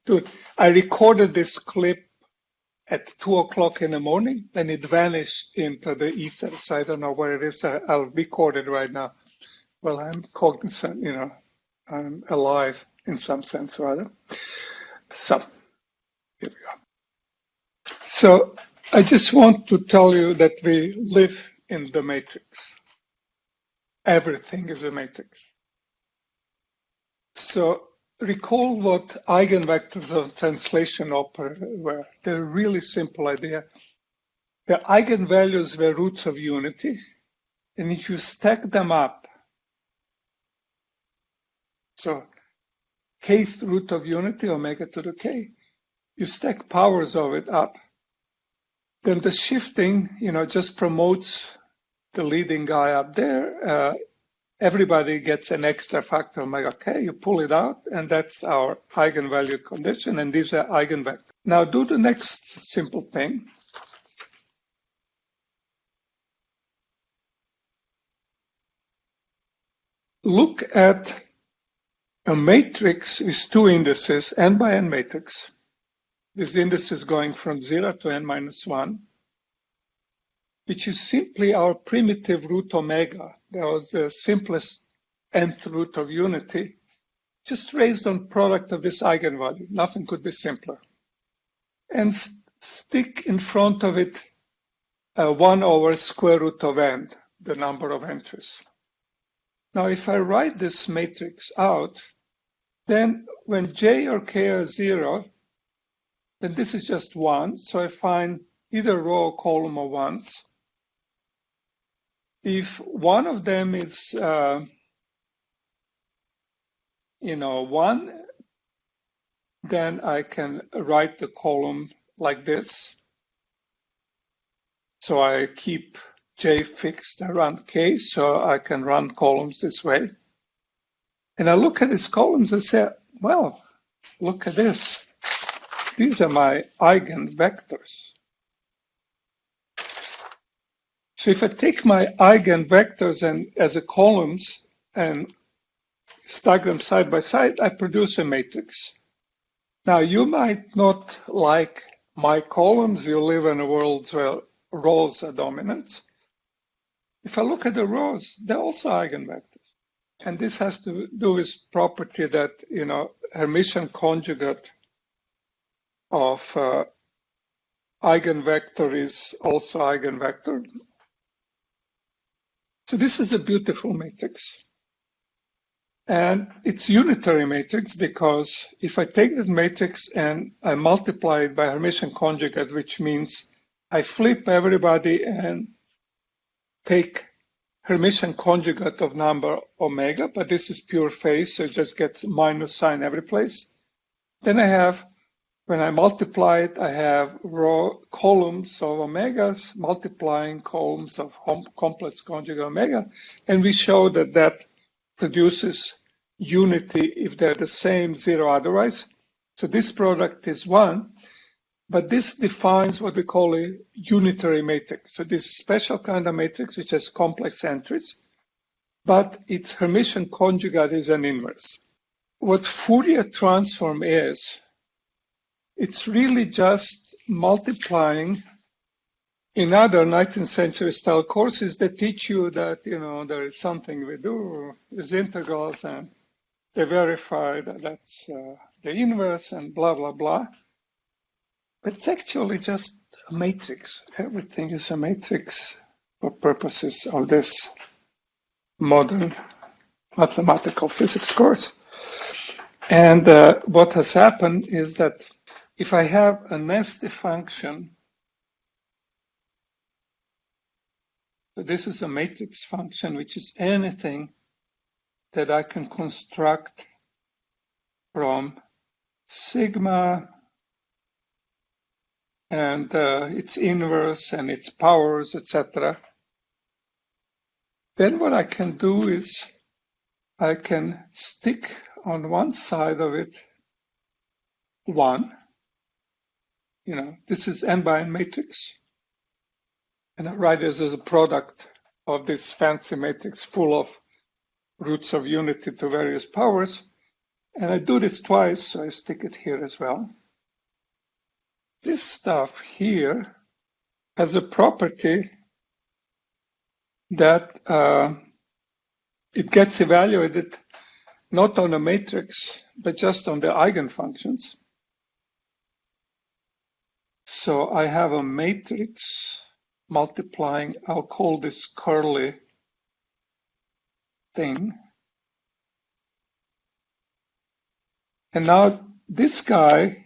Dude, I recorded this clip at 2 o'clock in the morning, and it vanished into the ether. So I don't know where it is. I'll record it right now. Well, I'm cognizant, I'm alive in some sense or other. So here we go. So I just want to tell you that we live in the matrix. Everything is a matrix. So recall what eigenvectors of translation operator were. They're a really simple idea. The eigenvalues were roots of unity, and if you stack them up, so kth root of unity, omega to the k, you stack powers of it up, then the shifting, just promotes the leading guy up there. Everybody gets an extra factor omega k, you pull it out, and that's our eigenvalue condition, and these are eigenvectors. Now do the next simple thing. Look at a matrix with two indices, n by n matrix. This index is going from 0 to n minus 1, which is simply our primitive root omega. That was the simplest nth root of unity, just raised on product of this eigenvalue. Nothing could be simpler. And stick in front of it 1 over square root of n, the number of entries. Now, if I write this matrix out, then when j or k are 0, then this is just 1. So I find either row or column of 1s. If one of them is, 1, then I can write the column like this. So I keep j fixed around k, so I can run columns this way. And I look at these columns and say, well, look at this. These are my eigenvectors. So if I take my eigenvectors and as a columns and stack them side by side, I produce a matrix. Now, you might not like my columns. You live in a world where rows are dominant. If I look at the rows, they're also eigenvectors. And this has to do with property that, Hermitian conjugate of eigenvector is also eigenvector. So this is a beautiful matrix. And it's unitary matrix because if I take that matrix and I multiply it by Hermitian conjugate, which means I flip everybody and take Hermitian conjugate of number omega, but this is pure phase, so it just gets minus sign every place. Then I have, when I multiply it, I have columns of omegas multiplying columns of complex conjugate omega, and we show that that produces unity if they're the same, 0 otherwise. So this product is 1, but this defines what we call a unitary matrix. So this is a special kind of matrix which has complex entries, but its Hermitian conjugate is an inverse. What Fourier transform is, it's really just multiplying. In other 19th century style courses, they teach you that, there is something we do is integrals and they verify that that's the inverse and blah, blah, blah. But it's actually just a matrix. Everything is a matrix for purposes of this modern mathematical physics course. And what has happened is that if I have a nasty function, so this is a matrix function, which is anything that I can construct from sigma and its inverse and its powers, etc. Then what I can do is I can stick on one side of it 1. This is n by n matrix. And I write this as a product of this fancy matrix full of roots of unity to various powers. And I do this twice, so I stick it here as well. This stuff here has a property that it gets evaluated not on a matrix, but just on the eigenfunctions. So I have a matrix multiplying, I'll call this curly thing. And now this guy,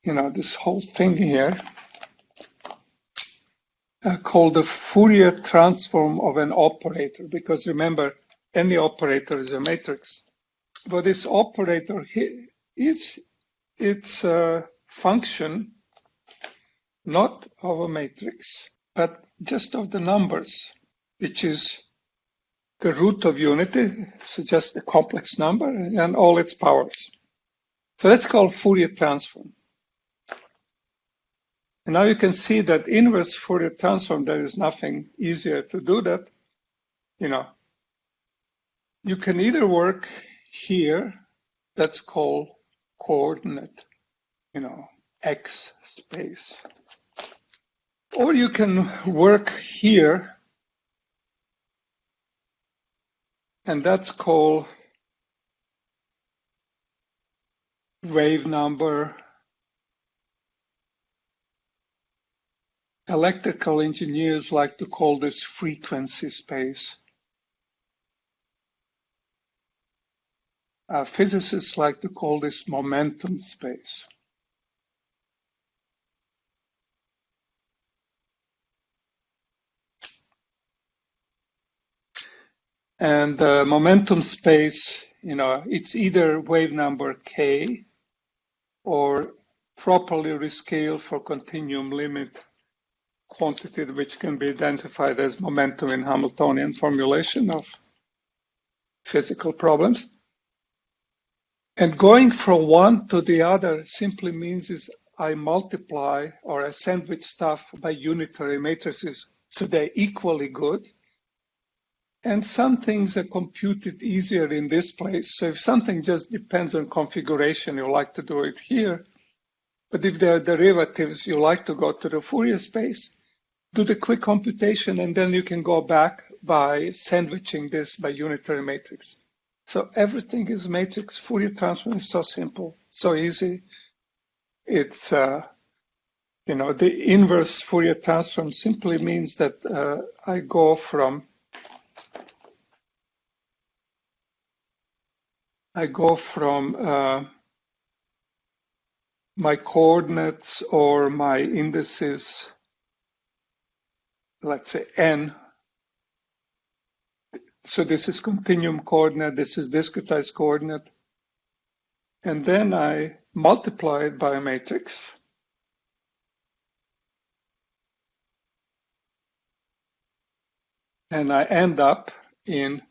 this whole thing here, called the Fourier transform of an operator, because remember, any operator is a matrix. But this operator is its function not of a matrix, but just of the numbers, which is the root of unity, so just a complex number, and all its powers. So that's called Fourier transform. And now you can see that inverse Fourier transform, there is nothing easier to do that. You can either work here, that's called coordinate, X space. Or you can work here, and that's called wave number. Electrical engineers like to call this frequency space. Physicists like to call this momentum space. And momentum space, it's either wave number k or properly rescaled for continuum limit quantity, which can be identified as momentum in Hamiltonian formulation of physical problems. And going from one to the other simply means is I multiply or I sandwich stuff by unitary matrices, so they're equally good. And some things are computed easier in this place. So if something just depends on configuration, you like to do it here. But if there are derivatives, you like to go to the Fourier space, do the quick computation, and then you can go back by sandwiching this by unitary matrix. So everything is matrix. Fourier transform is so simple, so easy. It's, the inverse Fourier transform simply means that I go from my coordinates or my indices, let's say n. So this is continuum coordinate, this is discretized coordinate. And then I multiply it by a matrix. And I end up in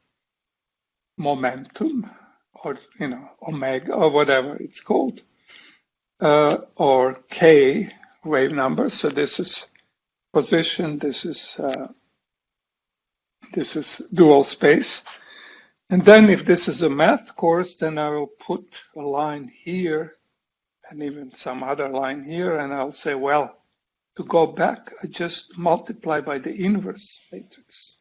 momentum, or omega, or whatever it's called, or k wave number. So this is position, this is dual space. And then if this is a math course, then I will put a line here and even some other line here, and I'll say, well, to go back, I just multiply by the inverse matrix.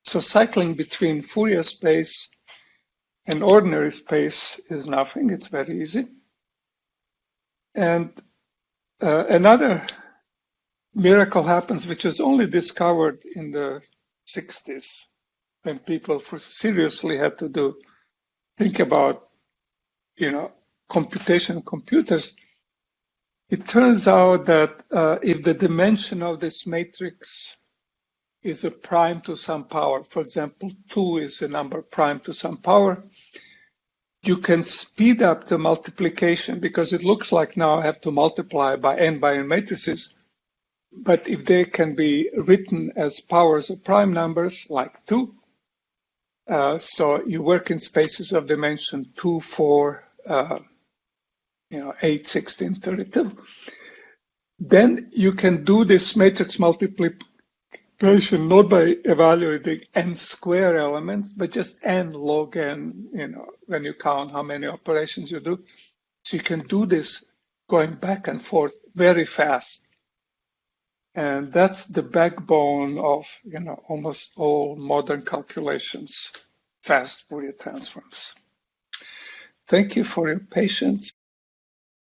So cycling between Fourier space and ordinary space is nothing. It's very easy. And another miracle happens, which was only discovered in the 60s, when people seriously had to think about, computation computers. It turns out that if the dimension of this matrix is a prime to some power, for example, 2 is a number prime to some power, you can speed up the multiplication, because it looks like now I have to multiply by n matrices. But if they can be written as powers of prime numbers, like 2, so you work in spaces of dimension 2, 4, 8, 16, 32, then you can do this matrix operation not by evaluating n square elements, but just n log n, when you count how many operations you do. So you can do this going back and forth very fast. And that's the backbone of, almost all modern calculations, fast Fourier transforms. Thank you for your patience.